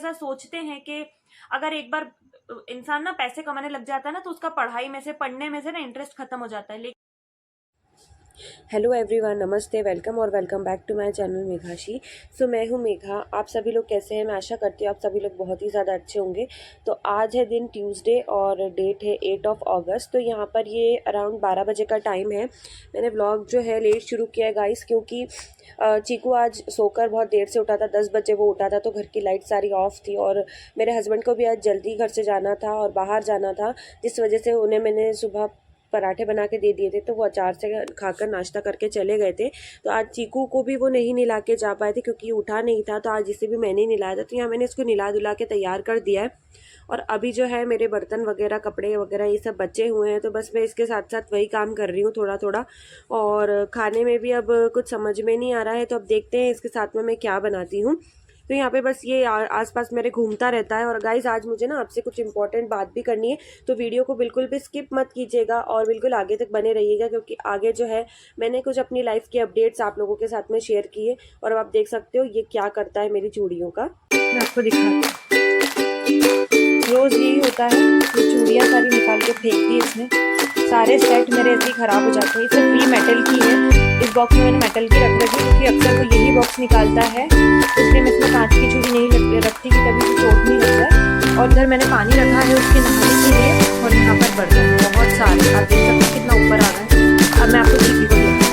ऐसा सोचते हैं कि अगर एक बार इंसान ना पैसे कमाने लग जाता है ना, तो उसका पढ़ाई में से, पढ़ने में से ना इंटरेस्ट खत्म हो जाता है। हेलो एवरीवन, नमस्ते, वेलकम और welcome back to my channel Meghashi. So मैं हूँ मेघा। आप सभी लोग कैसे हैं? मैं आशा करती हूँ आप सभी लोग बहुत ही ज़्यादा अच्छे होंगे। तो आज है दिन ट्यूसडे और डेट है 8 अगस्त। तो यहाँ पर ये अराउंड 12 बजे का टाइम है। मैंने व्लॉग जो है लेट शुरू किया है गाइस, क्योंकि चीकू आज सोकर बहुत देर से उठा था। 10 बजे वो उठा था, तो घर की लाइट सारी ऑफ थी और मेरे हस्बैंड को भी आज जल्दी घर से जाना था और बाहर जाना था, जिस वजह से उन्हें मैंने सुबह पराठे बना के दे दिए थे, तो वो अचार से खाकर नाश्ता करके चले गए थे। तो आज चीकू को भी वो नहीं नहला के जा पाए थे, क्योंकि उठा नहीं था, तो आज इसे भी मैंने ही नहलाया था। तो यहाँ मैंने इसको नहला धुला के तैयार कर दिया है। और अभी जो है मेरे बर्तन वगैरह, कपड़े वगैरह ये सब बचे हुए हैं, तो बस मैं इसके साथ साथ वही काम कर रही हूँ थोड़ा थोड़ा। और खाने में भी अब कुछ समझ में नहीं आ रहा है, तो अब देखते हैं इसके साथ में मैं क्या बनाती हूँ। तो यहाँ पे बस ये आसपास मेरे घूमता रहता है। और गाइज, आज मुझे ना आपसे कुछ इंपॉर्टेंट बात भी करनी है, तो वीडियो को बिल्कुल भी स्किप मत कीजिएगा और बिल्कुल आगे तक बने रहिएगा, क्योंकि आगे जो है मैंने कुछ अपनी लाइफ की अपडेट्स आप लोगों के साथ में शेयर की है। और अब आप देख सकते हो ये क्या करता है मेरी चूड़ियों का। मैं आपको दिखाती हूँ। रोज़ यही होता है, ये चूड़ियाँ सारी निकाल के फेंक दी इसने। सारे सेट मेरे ऐसे ही ख़राब हो जाते हैं। ये सब फ्री मेटल की है। इस बॉक्स में मैंने मेटल की रख रखी, क्योंकि अक्सर वो यही बॉक्स निकालता है, इसलिए मैं इसमें कांच की चूड़ी नहीं रखती कि कभी भी चोट नहीं लगता है। और इधर मैंने पानी रखा है उसके नहाने के लिए, और यहाँ पर बर्तन बहुत सारे, आप देख सकते हैं कितना ऊपर आ रहा है। अब मैं आपको चीज़ी को दिखाती हूँ।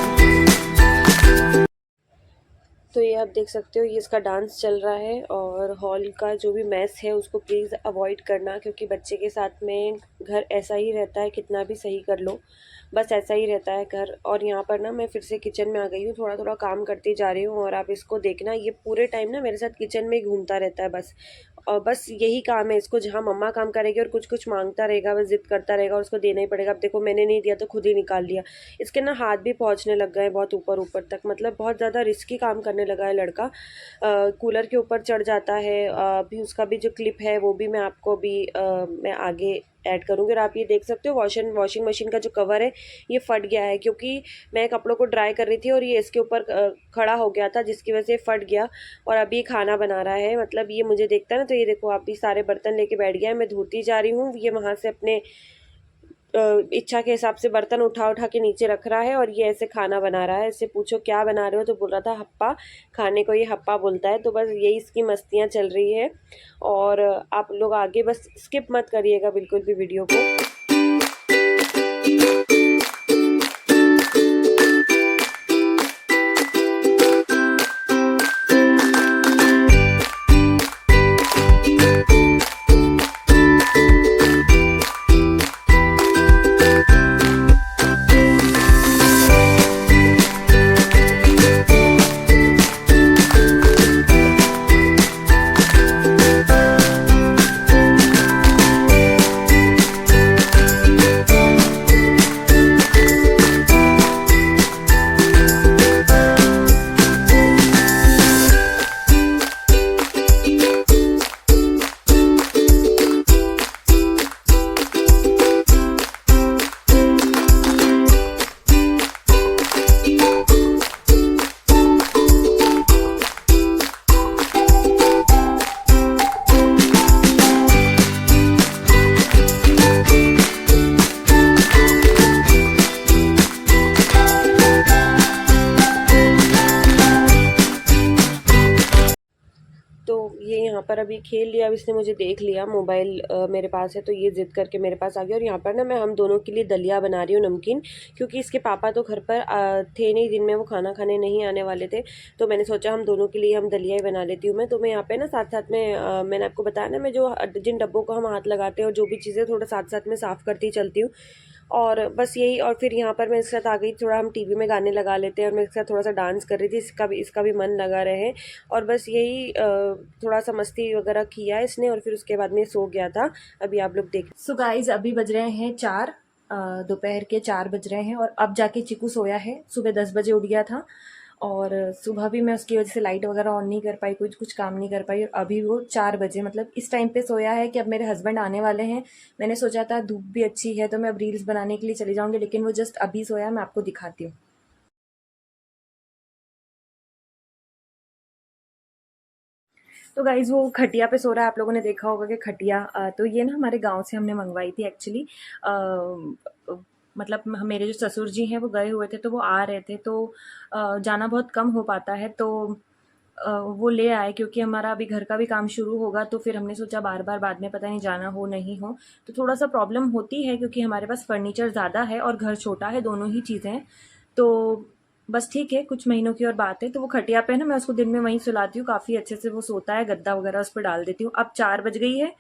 तो ये आप देख सकते हो, ये इसका डांस चल रहा है। और हॉल का जो भी मैस है उसको प्लीज़ अवॉइड करना, क्योंकि बच्चे के साथ में घर ऐसा ही रहता है, कितना भी सही कर लो बस ऐसा ही रहता है घर। और यहाँ पर ना मैं फिर से किचन में आ गई हूँ, थोड़ा थोड़ा काम करती जा रही हूँ। और आप इसको देखना, ये पूरे टाइम ना मेरे साथ किचन में ही घूमता रहता है बस। और बस यही काम है इसको, जहाँ मम्मा काम करेगी और कुछ कुछ मांगता रहेगा, बस जिद करता रहेगा और उसको देना ही पड़ेगा। अब देखो, मैंने नहीं दिया तो खुद ही निकाल लिया। इसके ना हाथ भी पहुँचने लग गए बहुत ऊपर ऊपर तक, मतलब बहुत ज़्यादा रिस्की काम करने लगा है लड़का। कूलर के ऊपर चढ़ जाता है। अभी उसका भी जो क्लिप है वो भी मैं आपको भी मैं आगे ऐड करूँगी। और आप ये देख सकते हो, वॉशिंग मशीन का जो कवर है ये फट गया है, क्योंकि मैं कपड़ों को ड्राई कर रही थी और ये इसके ऊपर खड़ा हो गया था, जिसकी वजह से फट गया। और अभी खाना बना रहा है, मतलब ये मुझे देखता है ना, तो ये देखो आप भी सारे बर्तन लेके बैठ गया है। मैं धोती जा रही हूँ, ये वहाँ से अपने इच्छा के हिसाब से बर्तन उठा उठा के नीचे रख रहा है। और ये ऐसे खाना बना रहा है। इससे पूछो क्या बना रहे हो, तो बोल रहा था हप्पा। खाने को ये हप्पा बोलता है। तो बस यही इसकी मस्तियाँ चल रही है। और आप लोग आगे बस स्किप मत करिएगा बिल्कुल भी वीडियो को। तो ये यहाँ पर अभी खेल लिया। अब इसने मुझे देख लिया, मोबाइल मेरे पास है, तो ये ज़िद करके मेरे पास आ गया। और यहाँ पर ना मैं हम दोनों के लिए दलिया बना रही हूँ, नमकीन, क्योंकि इसके पापा तो घर पर थे नहीं, दिन में वो खाना खाने नहीं आने वाले थे। तो मैंने सोचा हम दोनों के लिए हम दलिया ही बना लेती हूँ मैं। तो मैं यहाँ पे ना साथ साथ में मैंने आपको बताया ना, मैं जो जिन डब्बों को हम हाथ लगाते हैं और जो भी चीज़ें थोड़ा साथ साथ में साफ़ करती चलती हूँ। और बस यही। और फिर यहाँ पर मैं इसके साथ आ गई, थोड़ा हम टीवी में गाने लगा लेते हैं, और मैं इसके साथ थोड़ा सा डांस कर रही थी, इसका भी मन लगा रहे। और बस यही थोड़ा सा मस्ती वगैरह किया इसने, और फिर उसके बाद में सो गया था। अभी आप लोग देख। सो गाइज, अभी बज रहे हैं 4, दोपहर के 4 बज रहे हैं। और अब जाके चिकू सोया है। सुबह 10 बजे उठ गया था, और सुबह भी मैं उसकी वजह से लाइट वगैरह ऑन नहीं कर पाई, कुछ काम नहीं कर पाई। और अभी वो 4 बजे, मतलब इस टाइम पे सोया है कि अब मेरे हस्बैंड आने वाले हैं। मैंने सोचा था धूप भी अच्छी है तो मैं अब रील्स बनाने के लिए चली जाऊँगी, लेकिन वो जस्ट अभी सोया। मैं आपको दिखाती हूँ। तो गाइज़ वो खटिया पे सो रहा है। आप लोगों ने देखा होगा कि खटिया तो ये ना हमारे गांव से हमने मंगवाई थी एक्चुअली। मतलब मेरे जो ससुर जी हैं वो गए हुए थे, तो वो आ रहे थे, तो जाना बहुत कम हो पाता है, तो वो ले आए क्योंकि हमारा अभी घर का भी काम शुरू होगा। तो फिर हमने सोचा बार बार बाद में पता नहीं जाना हो नहीं हो, तो थोड़ा सा प्रॉब्लम होती है क्योंकि हमारे पास फर्नीचर ज़्यादा है और घर छोटा है, दोनों ही चीज़ें हैं। तो बस ठीक है, कुछ महीनों की और बात है। तो वो खटिया पे है ना, मैं उसको दिन में वहीं सुलाती हूँ, काफ़ी अच्छे से वो सोता है, गद्दा वगैरह उस पर डाल देती हूँ। अब 4 बज गई है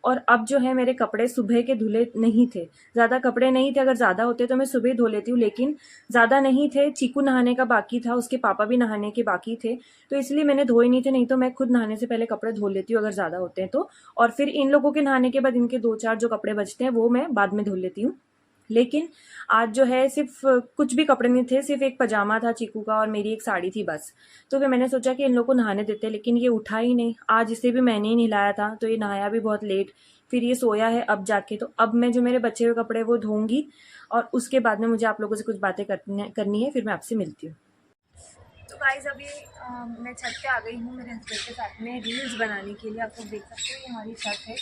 और अब जो है मेरे कपड़े सुबह के धुले नहीं थे, ज़्यादा कपड़े नहीं थे। अगर ज़्यादा होते तो मैं सुबह धो लेती हूँ, लेकिन ज़्यादा नहीं थे। चीकू नहाने का बाकी था, उसके पापा भी नहाने के बाकी थे, तो इसलिए मैंने धोए नहीं थे। नहीं तो मैं खुद नहाने से पहले कपड़े धो लेती हूँ अगर ज़्यादा होते हैं तो। और फिर इन लोगों के नहाने के बाद इनके 2-4 जो कपड़े बचते हैं वो मैं बाद में धो लेती हूँ। लेकिन आज जो है सिर्फ कुछ भी कपड़े नहीं थे, सिर्फ एक पजामा था चीकू का और मेरी एक साड़ी थी बस। तो फिर मैंने सोचा कि इन लोग को नहाने देते, लेकिन ये उठा ही नहीं। आज इसे भी मैंने ही नहलाया था, तो ये नहाया भी बहुत लेट। फिर ये सोया है अब जाके। तो अब मैं जो मेरे बचे हुए कपड़े वो धोऊंगी और उसके बाद में मुझे आप लोगों से कुछ बातें करनी है, फिर मैं आपसे मिलती हूँ। तो गाइज अभी मैं छत पे आ गई हूँ मेरे हस्बैंड के साथ में रील्स बनाने के लिए। आप लोग देख सकते हो ये हमारी छत है,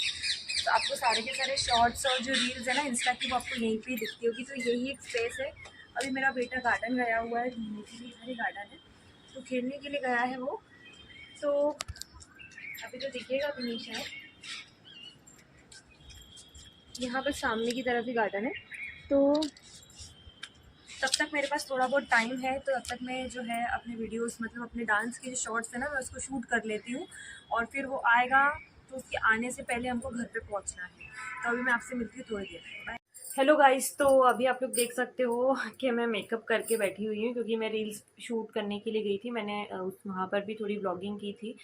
तो आपको सारे के सारे शॉर्ट्स और जो रील्स है ना इंस्टा की, वो आपको यहीं पे ही दिखती होगी। तो यही एक स्पेस है। अभी मेरा बेटा गार्डन गया हुआ है घूमने के लिए, इधर ही गार्डन है, तो खेलने के लिए गया है वो। तो अभी तो दिखेगा भी नहीं शायद, यहाँ पर सामने की तरफ ही गार्डन है। तो तब तक मेरे पास थोड़ा बहुत टाइम है, तो तब तक मैं जो है अपने वीडियोस, मतलब अपने डांस के जो शॉर्ट्स है ना, मैं उसको शूट कर लेती हूँ। और फिर वो आएगा, तो उसके आने से पहले हमको घर पे पहुँचना है। तो अभी मैं आपसे मिलती हूँ थोड़ी देर में। बाय। हेलो गाइस, तो अभी आप लोग देख सकते हो कि मैं मेकअप करके बैठी हुई हूँ क्योंकि मैं रील्स शूट करने के लिए गई थी। मैंने वहाँ पर भी थोड़ी ब्लॉगिंग की थी।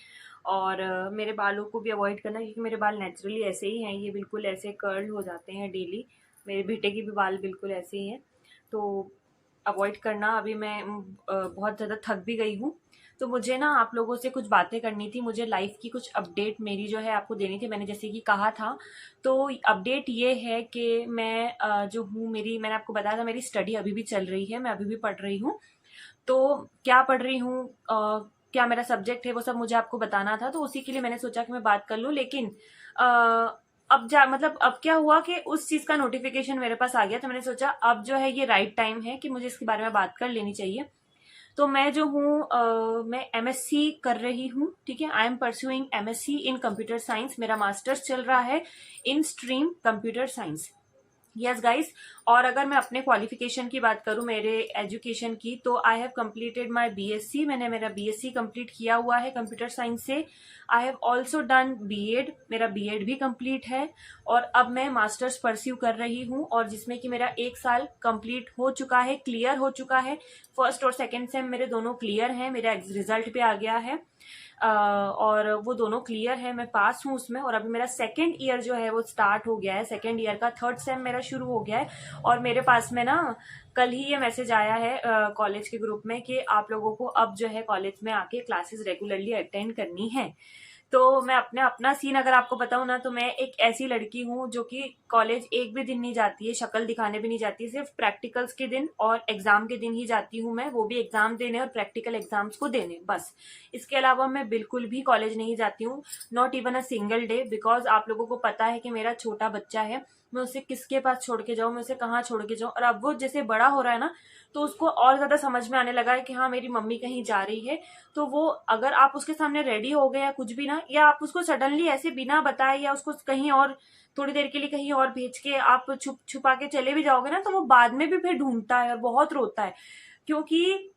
और मेरे बालों को भी अवॉइड करना, क्योंकि मेरे बाल नेचुरली ऐसे ही हैं, ये बिल्कुल ऐसे कर्ल हो जाते हैं डेली। मेरे बेटे के भी बाल बिल्कुल ऐसे ही हैं, तो अवॉइड करना। अभी मैं बहुत ज़्यादा थक भी गई हूँ, तो मुझे ना आप लोगों से कुछ बातें करनी थी। मुझे लाइफ की कुछ अपडेट मेरी जो है आपको देनी थी, मैंने जैसे कि कहा था। तो अपडेट ये है कि मैं जो हूँ, मैंने आपको बताया था मेरी स्टडी अभी भी चल रही है, मैं अभी भी पढ़ रही हूँ। तो क्या पढ़ रही हूँ, क्या मेरा सब्जेक्ट है, वो सब मुझे आपको बताना था। तो उसी के लिए मैंने सोचा कि मैं बात कर लूँ। लेकिन अब क्या हुआ कि उस चीज का नोटिफिकेशन मेरे पास आ गया, तो मैंने सोचा अब जो है ये राइट टाइम है कि मुझे इसके बारे में बात कर लेनी चाहिए। तो मैं जो हूँ मैं एमएससी कर रही हूँ, ठीक है। I am pursuing MSc in computer science, मेरा मास्टर्स चल रहा है इन stream computer science. Yes guys. और अगर मैं अपने क्वालिफिकेशन की बात करूं, मेरे एजुकेशन की, तो I have completed my BSc. मैंने मेरा बीएससी कंप्लीट किया हुआ है कंप्यूटर साइंस से। I have also done BEd, मेरा बीएड भी कंप्लीट है। और अब मैं मास्टर्स परस्यू कर रही हूँ, और जिसमें कि मेरा 1 साल कंप्लीट हो चुका है, क्लियर हो चुका है। फर्स्ट और सेकेंड सेम मेरे दोनों क्लियर हैं, मेरा रिजल्ट पे आ गया है। और वो दोनों क्लियर है, मैं पास हूँ उसमें। और अभी मेरा सेकेंड ईयर जो है वो स्टार्ट हो गया है, सेकेंड ईयर का थर्ड सेम मेरा शुरू हो गया है। और मेरे पास में ना कल ही ये मैसेज आया है कॉलेज के ग्रुप में कि आप लोगों को अब जो है कॉलेज में आके क्लासेस रेगुलरली अटेंड करनी है। तो मैं अपना सीन अगर आपको बताऊं ना, तो मैं एक ऐसी लड़की हूँ जो कि कॉलेज एक भी दिन नहीं जाती है, शक्ल दिखाने भी नहीं जाती है, सिर्फ प्रैक्टिकल्स के दिन और एग्जाम के दिन ही जाती हूँ मैं, वो भी एग्जाम देने और प्रैक्टिकल एग्जाम्स को देने, बस। इसके अलावा मैं बिल्कुल भी कॉलेज नहीं जाती हूँ, not even a single day. Because आप लोगों को पता है कि मेरा छोटा बच्चा है, मैं उसे किसके पास छोड़ के जाऊं, मैं उसे कहाँ छोड़ के जाऊं। और अब वो जैसे बड़ा हो रहा है ना, तो उसको और ज्यादा समझ में आने लगा है कि हाँ मेरी मम्मी कहीं जा रही है। तो वो, अगर आप उसके सामने रेडी हो गए या कुछ भी ना, या आप उसको सडनली ऐसे बिना बताए या उसको कहीं और थोड़ी देर के लिए कहीं और भेज के आप छुपा के चले भी जाओगे ना, तो वो बाद में भी फिर ढूंढता है और बहुत रोता है। क्योंकि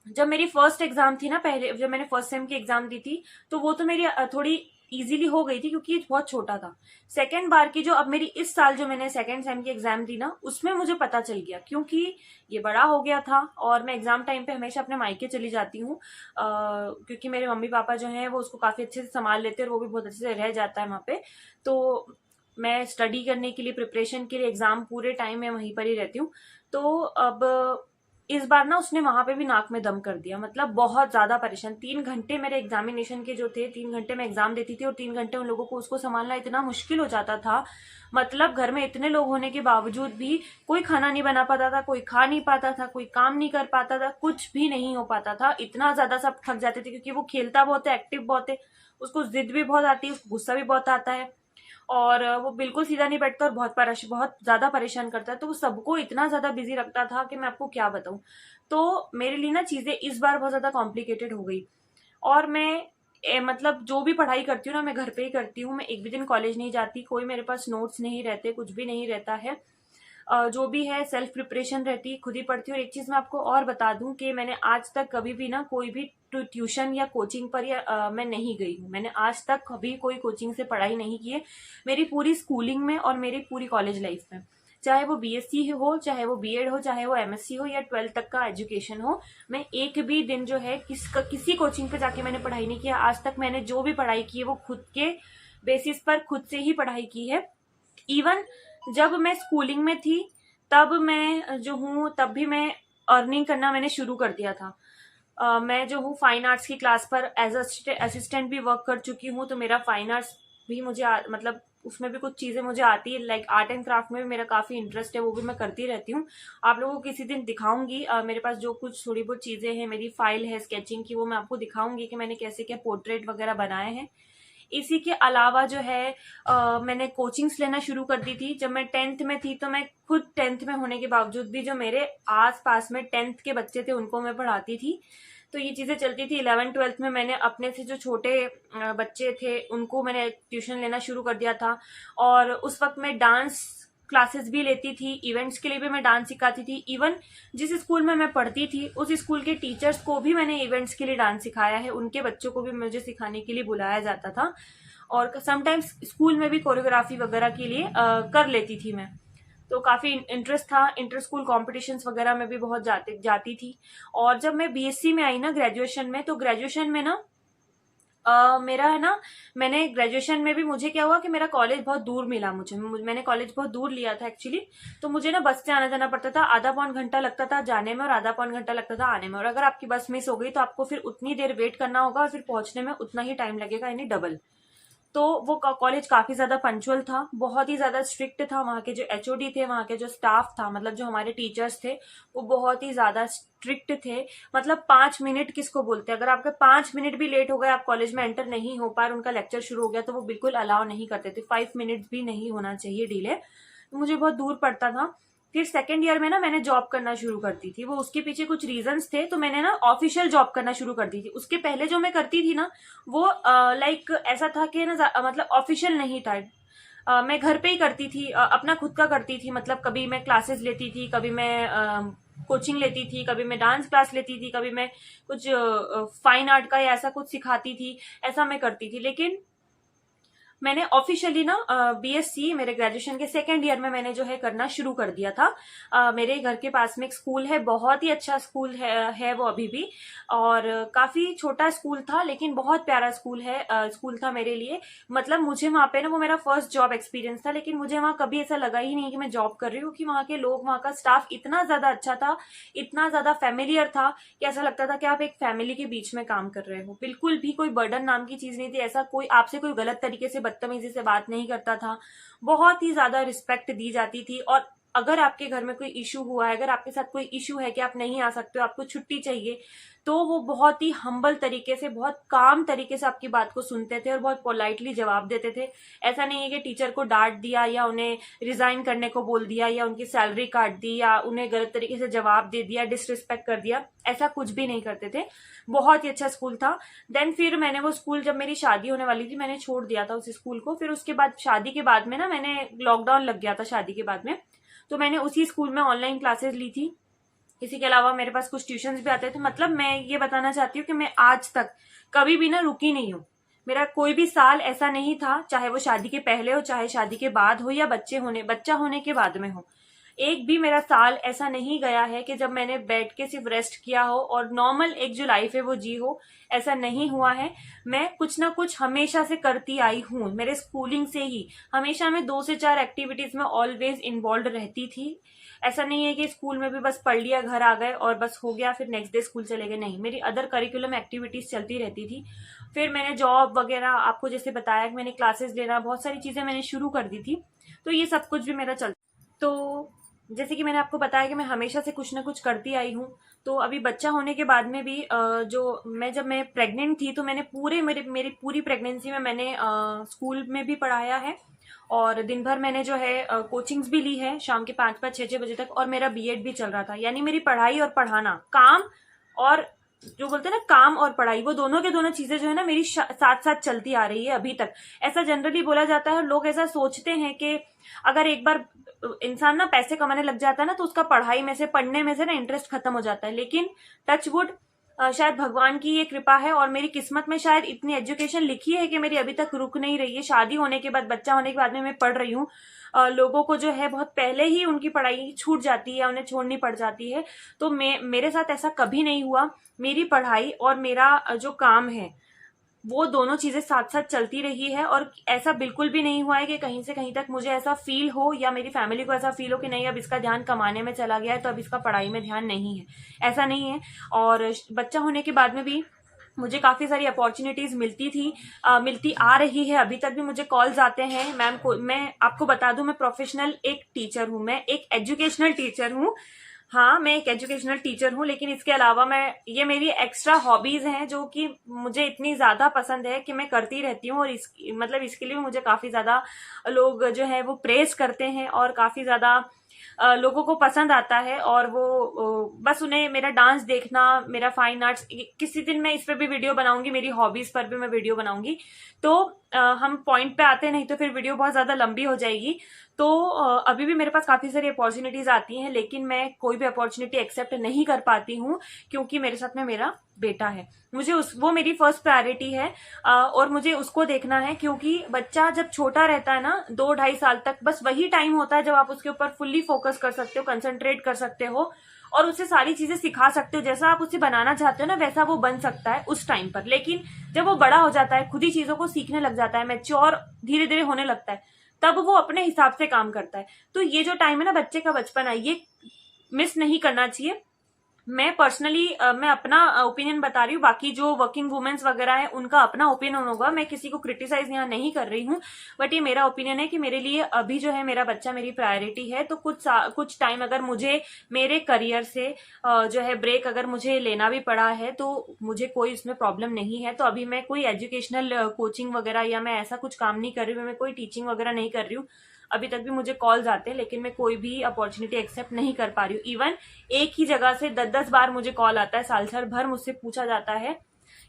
जब मेरी फर्स्ट एग्जाम थी ना, पहले जब मैंने फर्स्ट सेम की एग्जाम दी थी, तो वो तो मेरी थोड़ी इजीली हो गई थी क्योंकि ये बहुत छोटा था। सेकेंड बार की जो अब मेरी इस साल जो मैंने सेकेंड सेम की एग्जाम दी ना, उसमें मुझे पता चल गया, क्योंकि ये बड़ा हो गया था। और मैं एग्जाम टाइम पे हमेशा अपने मायके चली जाती हूँ, क्योंकि मेरे मम्मी पापा जो हैं वो उसको काफी अच्छे से संभाल लेते हैं और वो भी बहुत अच्छे से रह जाता है वहां पे। तो मैं स्टडी करने के लिए, प्रिपरेशन के लिए, एग्जाम पूरे टाइम में वहीं पर ही रहती हूँ। तो अब इस बार ना उसने वहां पे भी नाक में दम कर दिया, मतलब बहुत ज्यादा परेशान। 3 घंटे मेरे एग्जामिनेशन के जो थे, 3 घंटे मैं एग्जाम देती थी और 3 घंटे उन लोगों को उसको संभालना इतना मुश्किल हो जाता था। मतलब घर में इतने लोग होने के बावजूद भी कोई खाना नहीं बना पाता था, कोई खा नहीं पाता था, कोई काम नहीं कर पाता था, कुछ भी नहीं हो पाता था। इतना ज्यादा सब थक जाते थे क्योंकि वो खेलता बहुत है, एक्टिव बहुत है, उसको जिद भी बहुत आती है, उसको गुस्सा भी बहुत आता है और वो बिल्कुल सीधा नहीं बैठता और बहुत ज्यादा परेशान करता है। तो वो सबको इतना ज्यादा बिजी रखता था कि मैं आपको क्या बताऊं। तो मेरे लिए ना चीजें इस बार बहुत ज्यादा कॉम्प्लिकेटेड हो गई। और मैं मतलब जो भी पढ़ाई करती हूँ ना, मैं घर पे ही करती हूँ। मैं एक भी दिन कॉलेज नहीं जाती, कोई मेरे पास नोट्स नहीं रहते, कुछ भी नहीं रहता है। जो भी है सेल्फ प्रिपरेशन रहती है, खुद ही पढ़ती हूँ। और एक चीज मैं आपको और बता दूं कि मैंने आज तक कभी भी ना कोई भी ट्यूशन या कोचिंग पर या मैं नहीं गई हूँ। मैंने आज तक कभी कोई कोचिंग से पढ़ाई नहीं की है मेरी पूरी स्कूलिंग में और मेरी पूरी कॉलेज लाइफ में। चाहे वो बीएससी हो, चाहे वो बीएड हो, चाहे वो एमएससी हो या 12th तक का एजुकेशन हो, मैं एक भी दिन जो है किसी कोचिंग पे जाके मैंने पढ़ाई नहीं किया। आज तक मैंने जो भी पढ़ाई की है वो खुद के बेसिस पर खुद से ही पढ़ाई की है। इवन जब मैं स्कूलिंग में थी तब मैं जो हूँ, तब भी मैं अर्निंग करना मैंने शुरू कर दिया था। मैं जो हूँ फाइन आर्ट्स की क्लास पर एज असिस्टेंट भी वर्क कर चुकी हूँ। तो मेरा फाइन आर्ट्स भी मुझे मतलब उसमें भी कुछ चीजें मुझे आती है। लाइक आर्ट एंड क्राफ्ट में भी मेरा काफी इंटरेस्ट है, वो भी मैं करती रहती हूँ। आप लोगों को किसी दिन दिखाऊंगी मेरे पास जो कुछ थोड़ी बहुत चीजें हैं, मेरी फाइल है स्केचिंग की, वो मैं आपको दिखाऊंगी कि मैंने कैसे क्या पोर्ट्रेट वगैरह बनाए हैं। इसी के अलावा जो है मैंने कोचिंग्स लेना शुरू कर दी थी जब मैं 10th में थी। तो मैं खुद 10th में होने के बावजूद भी जो मेरे आस पास में 10th के बच्चे थे उनको मैं पढ़ाती थी। तो ये चीजें चलती थी। 11th 12th में मैंने अपने से जो छोटे बच्चे थे उनको मैंने ट्यूशन लेना शुरू कर दिया था। और उस वक्त मैं डांस क्लासेस भी लेती थी, इवेंट्स के लिए भी मैं डांस सिखाती थी। इवन जिस स्कूल में मैं पढ़ती थी उस स्कूल के टीचर्स को भी मैंने इवेंट्स के लिए डांस सिखाया है, उनके बच्चों को भी मुझे सिखाने के लिए बुलाया जाता था। और समटाइम्स स्कूल में भी कोरियोग्राफी वगैरह के लिए कर लेती थी मैं। तो काफी इंटरेस्ट था। इंटर स्कूल कॉम्पिटिशन्स वगैरह में भी बहुत जाती थी। और जब मैं बीएससी में आई ना ग्रेजुएशन में, तो ग्रेजुएशन में ना मेरा है ना, मैंने ग्रेजुएशन में भी मुझे क्या हुआ कि मेरा कॉलेज बहुत दूर मिला मुझे। मैंने कॉलेज बहुत दूर लिया था एक्चुअली। तो मुझे ना बस से आना जाना पड़ता था, आधा पौन घंटा लगता था जाने में और आधा पौन घंटा लगता था आने में। और अगर आपकी बस मिस हो गई तो आपको फिर उतनी देर वेट करना होगा और फिर पहुंचने में उतना ही टाइम लगेगा, यानी डबल। तो वो कॉलेज काफी ज्यादा पंचुअल था, बहुत ही ज्यादा स्ट्रिक्ट था। वहां के जो एचओडी थे, वहां के जो स्टाफ था, मतलब जो हमारे टीचर्स थे, वो बहुत ही ज्यादा स्ट्रिक्ट थे। मतलब 5 मिनट किसको बोलते हैं, अगर आपके 5 मिनट भी लेट हो गए, आप कॉलेज में एंटर नहीं हो पाए, उनका लेक्चर शुरू हो गया, तो वो बिल्कुल अलाउ नहीं करते थे। 5 मिनट भी नहीं होना चाहिए डिले। तो मुझे बहुत दूर पड़ता था। फिर सेकेंड ईयर में ना मैंने जॉब करना शुरू कर दी थी। वो उसके पीछे कुछ रीजंस थे, तो मैंने ना ऑफिशियल जॉब करना शुरू कर दी थी। उसके पहले जो मैं करती थी ना, वो लाइक ऐसा था कि ना मतलब ऑफिशियल नहीं था। मैं घर पे ही करती थी, अपना खुद का करती थी। मतलब कभी मैं क्लासेस लेती थी, कभी मैं कोचिंग लेती थी, कभी मैं डांस क्लास लेती थी, कभी मैं कुछ फाइन आर्ट का या ऐसा कुछ सिखाती थी, ऐसा मैं करती थी। लेकिन मैंने ऑफिशियली ना बीएससी मेरे ग्रेजुएशन के सेकेंड ईयर में मैंने जो है करना शुरू कर दिया था। मेरे घर के पास में एक स्कूल है, बहुत ही अच्छा स्कूल है वो अभी भी। और काफी छोटा स्कूल था लेकिन बहुत प्यारा स्कूल था मेरे लिए। मतलब मुझे वहां पे ना, वो मेरा फर्स्ट जॉब एक्सपीरियंस था, लेकिन मुझे वहां कभी ऐसा लगा ही नहीं कि मैं जॉब कर रही हूँ। कि वहां के लोग, वहां का स्टाफ इतना ज्यादा अच्छा था, इतना ज्यादा फेमिलियर था कि ऐसा लगता था कि आप एक फैमिली के बीच में काम कर रहे हो। बिल्कुल भी कोई बर्डन नाम की चीज नहीं थी। ऐसा कोई आपसे कोई गलत तरीके से, बदतमीजी से बात नहीं करता था। बहुत ही ज्यादा रिस्पेक्ट दी जाती थी। और अगर आपके घर में कोई इशू हुआ है, अगर आपके साथ कोई इशू है कि आप नहीं आ सकते हो, आपको छुट्टी चाहिए, तो वो बहुत ही हम्बल तरीके से, बहुत काम तरीके से आपकी बात को सुनते थे और बहुत पोलाइटली जवाब देते थे। ऐसा नहीं है कि टीचर को डांट दिया या उन्हें रिजाइन करने को बोल दिया या उनकी सैलरी काट दी या उन्हें गलत तरीके से जवाब दे दिया, डिसरिस्पेक्ट कर दिया, ऐसा कुछ भी नहीं करते थे। बहुत ही अच्छा स्कूल था। देन फिर मैंने वो स्कूल, जब मेरी शादी होने वाली थी, मैंने छोड़ दिया था उस स्कूल को। फिर उसके बाद शादी के बाद में ना, मैंने लॉकडाउन लग गया था शादी के बाद में, तो मैंने उसी स्कूल में ऑनलाइन क्लासेस ली थी। इसी के अलावा मेरे पास कुछ ट्यूशंस भी आते थे। मतलब मैं ये बताना चाहती हूँ कि मैं आज तक कभी भी ना रुकी नहीं हूँ। मेरा कोई भी साल ऐसा नहीं था, चाहे वो शादी के पहले हो, चाहे शादी के बाद हो, या बच्चा होने के बाद में हो, एक भी मेरा साल ऐसा नहीं गया है कि जब मैंने बैठ के सिर्फ रेस्ट किया हो और नॉर्मल एक जो लाइफ है वो जी हो। ऐसा नहीं हुआ है। मैं कुछ ना कुछ हमेशा से करती आई हूँ। मेरे स्कूलिंग से ही हमेशा मैं 2 से 4 एक्टिविटीज में ऑलवेज इन्वॉल्व रहती थी। ऐसा नहीं है कि स्कूल में भी बस पढ़ लिया, घर आ गए और बस हो गया, फिर नेक्स्ट डे स्कूल चले गए। नहीं, मेरी अदर करिकुलम एक्टिविटीज चलती रहती थी। फिर मैंने जॉब वगैरह, आपको जैसे बताया कि मैंने क्लासेस लेना, बहुत सारी चीजें मैंने शुरू कर दी थी। तो ये सब कुछ भी मेरा चलता। तो जैसे कि मैंने आपको बताया कि मैं हमेशा से कुछ ना कुछ करती आई हूँ। तो अभी बच्चा होने के बाद में भी जब मैं प्रेग्नेंट थी, तो मैंने मेरी पूरी प्रेगनेंसी में मैंने स्कूल में भी पढ़ाया है, और दिन भर मैंने जो है कोचिंग्स भी ली है, शाम के 5-5 6-6 बजे तक, और मेरा बीएड भी चल रहा था। यानी मेरी पढ़ाई और पढ़ाना, काम और जो बोलते हैं ना, काम और पढ़ाई, वो दोनों के दोनों चीजें जो है ना मेरी साथ साथ चलती आ रही है अभी तक। ऐसा जनरली बोला जाता है, लोग ऐसा सोचते हैं कि अगर एक बार इंसान ना पैसे कमाने लग जाता है ना, तो उसका पढ़ाई में से, पढ़ने में से ना इंटरेस्ट खत्म हो जाता है। लेकिन टच वुड, शायद भगवान की ये कृपा है और मेरी किस्मत में शायद इतनी एजुकेशन लिखी है कि मेरी अभी तक रुक नहीं रही है। शादी होने के बाद, बच्चा होने के बाद में मैं पढ़ रही हूँ। लोगों को जो है बहुत पहले ही उनकी पढ़ाई छूट जाती है, उन्हें छोड़नी पड़ जाती है। तो मेरे साथ ऐसा कभी नहीं हुआ। मेरी पढ़ाई और मेरा जो काम है, वो दोनों चीजें साथ साथ चलती रही है। और ऐसा बिल्कुल भी नहीं हुआ है कि कहीं से कहीं तक मुझे ऐसा फील हो, या मेरी फैमिली को ऐसा फील हो कि नहीं, अब इसका ध्यान कमाने में चला गया है, तो अब इसका पढ़ाई में ध्यान नहीं है। ऐसा नहीं है। और बच्चा होने के बाद में भी मुझे काफी सारी अपॉर्चुनिटीज मिलती थी, मिलती आ रही है। अभी तक भी मुझे कॉल्स आते हैं। मैम को मैं आपको बता दूं, मैं प्रोफेशनल एक टीचर हूँ, मैं एक एजुकेशनल टीचर हूँ। हाँ, मैं एक एजुकेशनल टीचर हूँ, लेकिन इसके अलावा ये मेरी एक्स्ट्रा हॉबीज हैं, जो कि मुझे इतनी ज्यादा पसंद है कि मैं करती रहती हूँ। और इसके लिए मुझे काफी ज्यादा लोग जो है वो प्रेज करते हैं, और काफी ज्यादा लोगों को पसंद आता है। और वो बस उन्हें मेरा डांस देखना, मेरा फाइन आर्ट्स, किसी दिन मैं इस पे भी वीडियो बनाऊंगी, मेरी हॉबीज पर भी मैं वीडियो बनाऊंगी। तो हम पॉइंट पे आते, नहीं तो फिर वीडियो बहुत ज्यादा लंबी हो जाएगी। तो अभी भी मेरे पास काफी सारी अपॉर्चुनिटीज आती हैं, लेकिन मैं कोई भी अपॉर्चुनिटी एक्सेप्ट नहीं कर पाती हूँ, क्योंकि मेरे साथ में मेरा बेटा है। मुझे वो मेरी फर्स्ट प्रायोरिटी है, और मुझे उसको देखना है। क्योंकि बच्चा जब छोटा रहता है ना, 2-2.5 साल तक, बस वही टाइम होता है जब आप उसके ऊपर फुल्ली फोकस कर सकते हो, कंसंट्रेट कर सकते हो, और उसे सारी चीजें सिखा सकते हो। जैसा आप उसे बनाना चाहते हो ना, वैसा वो बन सकता है उस टाइम पर। लेकिन जब वो बड़ा हो जाता है, खुद ही चीजों को सीखने लग जाता है, मैच्योर धीरे धीरे होने लगता है, तब वो अपने हिसाब से काम करता है। तो ये जो टाइम है ना, बच्चे का बचपन है, ये मिस नहीं करना चाहिए। मैं पर्सनली मैं अपना ओपिनियन बता रही हूँ। बाकी जो वर्किंग वुमेन्स वगैरह है, उनका अपना ओपिनियन होगा। मैं किसी को क्रिटिसाइज यहाँ नहीं कर रही हूँ, बट ये मेरा ओपिनियन है कि मेरे लिए अभी जो है मेरा बच्चा मेरी प्रायोरिटी है। तो कुछ टाइम अगर मुझे मेरे करियर से जो है ब्रेक अगर मुझे लेना भी पड़ा है, तो मुझे कोई इसमें प्रॉब्लम नहीं है। तो अभी मैं कोई एजुकेशनल कोचिंग वगैरह, या मैं ऐसा कुछ काम नहीं कर रही हूँ, मैं कोई टीचिंग वगैरह नहीं कर रही हूँ। अभी तक भी मुझे कॉल्स आते हैं, लेकिन मैं कोई भी अपॉर्चुनिटी एक्सेप्ट नहीं कर पा रही हूँ। इवन एक ही जगह से 10-10 बार मुझे कॉल आता है, साल भर मुझसे पूछा जाता है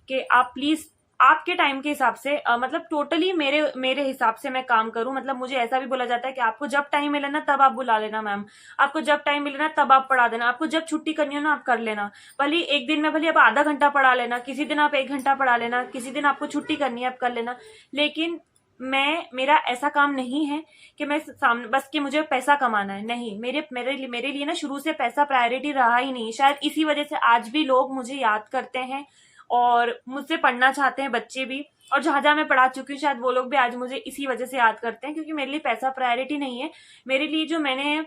कि आप प्लीज आपके टाइम के हिसाब से, मतलब टोटली मेरे मेरे हिसाब से मैं काम करूं। मतलब मुझे ऐसा भी बोला जाता है कि आपको जब टाइम मिले ना, तब आप बुला लेना मैम, आपको जब टाइम मिले ना, तब आप पढ़ा देना, आपको जब छुट्टी करनी हो ना, आप कर लेना। भले एक दिन में, भले आप आधा घंटा पढ़ा लेना, किसी दिन आप 1 घंटा पढ़ा लेना, किसी दिन आपको छुट्टी करनी है, आप कर लेना। लेकिन मेरा ऐसा काम नहीं है कि मैं सामने बस कि मुझे पैसा कमाना है। नहीं, मेरे लिए ना शुरू से पैसा प्रायोरिटी रहा ही नहीं। शायद इसी वजह से आज भी लोग मुझे याद करते हैं, और मुझसे पढ़ना चाहते हैं बच्चे भी। और जहां जहां मैं पढ़ा चुकी हूँ, शायद वो लोग भी आज मुझे इसी वजह से याद करते हैं, क्योंकि मेरे लिए पैसा प्रायोरिटी नहीं है। मेरे लिए जो मैंने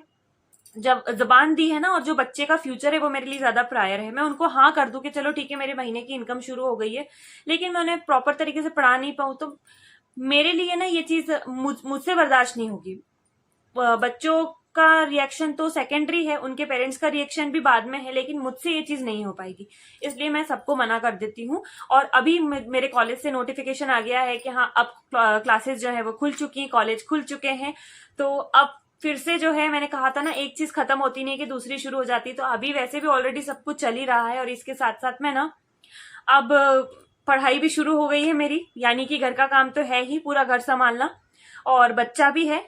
जब जबान दी है ना, और जो बच्चे का फ्यूचर है, वो मेरे लिए ज्यादा प्रायर है। मैं उनको हाँ कर दूं कि चलो ठीक है, मेरे महीने की इनकम शुरू हो गई है, लेकिन मैं उन्हें प्रॉपर तरीके से पढ़ा नहीं पाऊं, तो मेरे लिए ना ये चीज मुझसे बर्दाश्त नहीं होगी। बच्चों का रिएक्शन तो सेकेंडरी है, उनके पेरेंट्स का रिएक्शन भी बाद में है, लेकिन मुझसे ये चीज नहीं हो पाएगी। इसलिए मैं सबको मना कर देती हूँ। और अभी मेरे कॉलेज से नोटिफिकेशन आ गया है कि हाँ, अब क्लासेस जो है वो खुल चुकी हैं, कॉलेज खुल चुके हैं। तो अब फिर से जो है, मैंने कहा था ना, एक चीज खत्म होती नहीं कि दूसरी शुरू हो जाती। तो अभी वैसे भी ऑलरेडी सब कुछ चल ही रहा है, और इसके साथ साथ में ना अब पढ़ाई भी शुरू हो गई है मेरी। यानी कि घर का काम तो है ही, पूरा घर संभालना, और बच्चा भी है।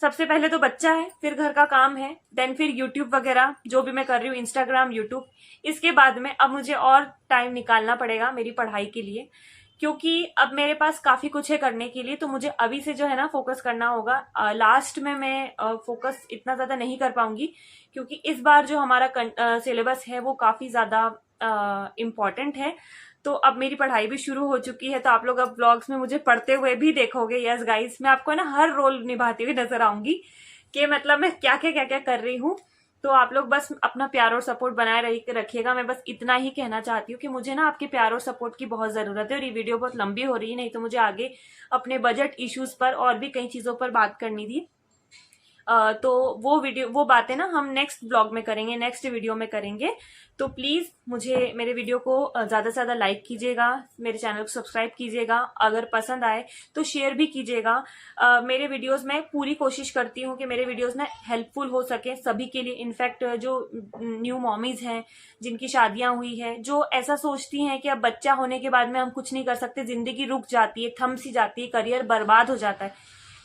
सबसे पहले तो बच्चा है, फिर घर का काम है, देन फिर यूट्यूब वगैरह जो भी मैं कर रही हूँ, इंस्टाग्राम, यूट्यूब। इसके बाद में अब मुझे और टाइम निकालना पड़ेगा मेरी पढ़ाई के लिए, क्योंकि अब मेरे पास काफी कुछ है करने के लिए। तो मुझे अभी से जो है ना फोकस करना होगा। लास्ट में मैं फोकस इतना ज्यादा नहीं कर पाऊंगी, क्योंकि इस बार जो हमारा सिलेबस है वो काफी ज्यादा इम्पोर्टेंट है। तो अब मेरी पढ़ाई भी शुरू हो चुकी है, तो आप लोग अब व्लॉग्स में मुझे पढ़ते हुए भी देखोगे। यस गाइस, मैं आपको ना हर रोल निभाती हुई नजर आऊंगी कि मतलब मैं क्या क्या कर रही हूँ। तो आप लोग बस अपना प्यार और सपोर्ट बनाए रखिएगा। मैं बस इतना ही कहना चाहती हूँ कि मुझे ना आपके प्यार और सपोर्ट की बहुत जरूरत है। और ये वीडियो बहुत लंबी हो रही है, नहीं तो मुझे आगे अपने बजट इश्यूज पर और भी कई चीजों पर बात करनी थी। तो वो बातें ना हम नेक्स्ट ब्लॉग में करेंगे, नेक्स्ट वीडियो में करेंगे। तो प्लीज मुझे मेरे वीडियो को ज्यादा से ज्यादा लाइक कीजिएगा, मेरे चैनल को सब्सक्राइब कीजिएगा, अगर पसंद आए तो शेयर भी कीजिएगा। मेरे वीडियोस में पूरी कोशिश करती हूँ कि मेरे वीडियोस ना हेल्पफुल हो सके सभी के लिए। इनफैक्ट जो न्यू मॉमीज हैं, जिनकी शादियां हुई है, जो ऐसा सोचती हैं कि अब बच्चा होने के बाद में हम कुछ नहीं कर सकते, जिंदगी रुक जाती है, थम सी जाती है, करियर बर्बाद हो जाता है।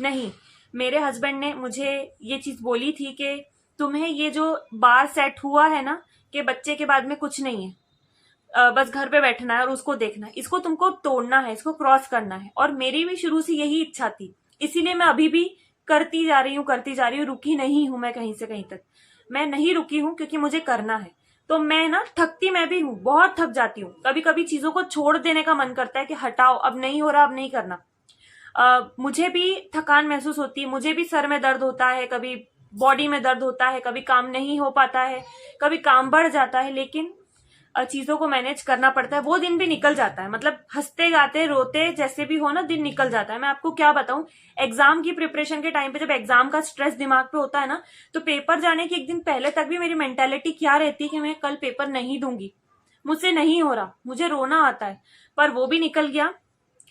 नहीं, मेरे हस्बैंड ने मुझे ये चीज बोली थी कि तुम्हें ये जो बार सेट हुआ है ना कि बच्चे के बाद में कुछ नहीं है, बस घर पे बैठना है और उसको देखना है, इसको तुमको तोड़ना है, इसको क्रॉस करना है। और मेरी भी शुरू से यही इच्छा थी, इसीलिए मैं अभी भी करती जा रही हूँ, रुकी नहीं हूं मैं कहीं से कहीं तक। मैं नहीं रुकी हूं क्योंकि मुझे करना है। तो मैं ना थकती मैं भी हूँ, बहुत थक जाती हूँ। कभी कभी चीजों को छोड़ देने का मन करता है कि हटाओ, अब नहीं हो रहा, अब नहीं करना। मुझे भी थकान महसूस होती है, मुझे भी सर में दर्द होता है, कभी बॉडी में दर्द होता है, कभी काम नहीं हो पाता है, कभी काम बढ़ जाता है, लेकिन चीजों को मैनेज करना पड़ता है। वो दिन भी निकल जाता है, मतलब हंसते गाते रोते जैसे भी हो ना, दिन निकल जाता है। मैं आपको क्या बताऊं, एग्जाम की प्रिपरेशन के टाइम पे जब एग्जाम का स्ट्रेस दिमाग पे होता है ना, तो पेपर जाने के एक दिन पहले तक भी मेरी मेंटेलिटी क्या रहती है कि मैं कल पेपर नहीं दूंगी, मुझसे नहीं हो रहा, मुझे रोना आता है। पर वो भी निकल गया।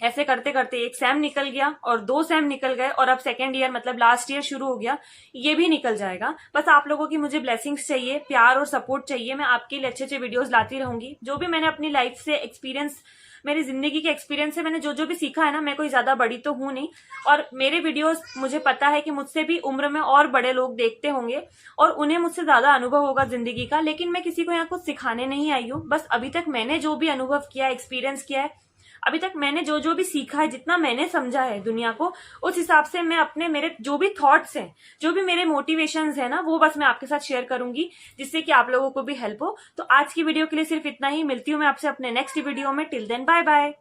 ऐसे करते करते एक सेम निकल गया और 2 सेम निकल गए, और अब सेकेंड ईयर मतलब लास्ट ईयर शुरू हो गया, ये भी निकल जाएगा। बस आप लोगों की मुझे ब्लेसिंग्स चाहिए, प्यार और सपोर्ट चाहिए। मैं आपके लिए अच्छे अच्छे वीडियोस लाती रहूंगी। जो भी मैंने अपनी लाइफ से एक्सपीरियंस, मेरी जिंदगी के एक्सपीरियंस से मैंने जो जो भी सीखा है ना, मैं कोई ज्यादा बड़ी तो हूं नहीं, और मेरे वीडियोस मुझे पता है कि मुझसे भी उम्र में और बड़े लोग देखते होंगे और उन्हें मुझसे ज्यादा अनुभव होगा जिंदगी का। लेकिन मैं किसी को यहाँ कुछ सिखाने नहीं आई हूँ। बस अभी तक मैंने जो भी अनुभव किया, एक्सपीरियंस किया है, अभी तक मैंने जो जो भी सीखा है, जितना मैंने समझा है दुनिया को, उस हिसाब से मैं अपने, मेरे जो भी थॉट्स हैं, जो भी मेरे मोटिवेशंस है ना, वो बस मैं आपके साथ शेयर करूंगी, जिससे कि आप लोगों को भी हेल्प हो। तो आज की वीडियो के लिए सिर्फ इतना ही। मिलती हूँ मैं आपसे अपने नेक्स्ट वीडियो में। Till then bye bye.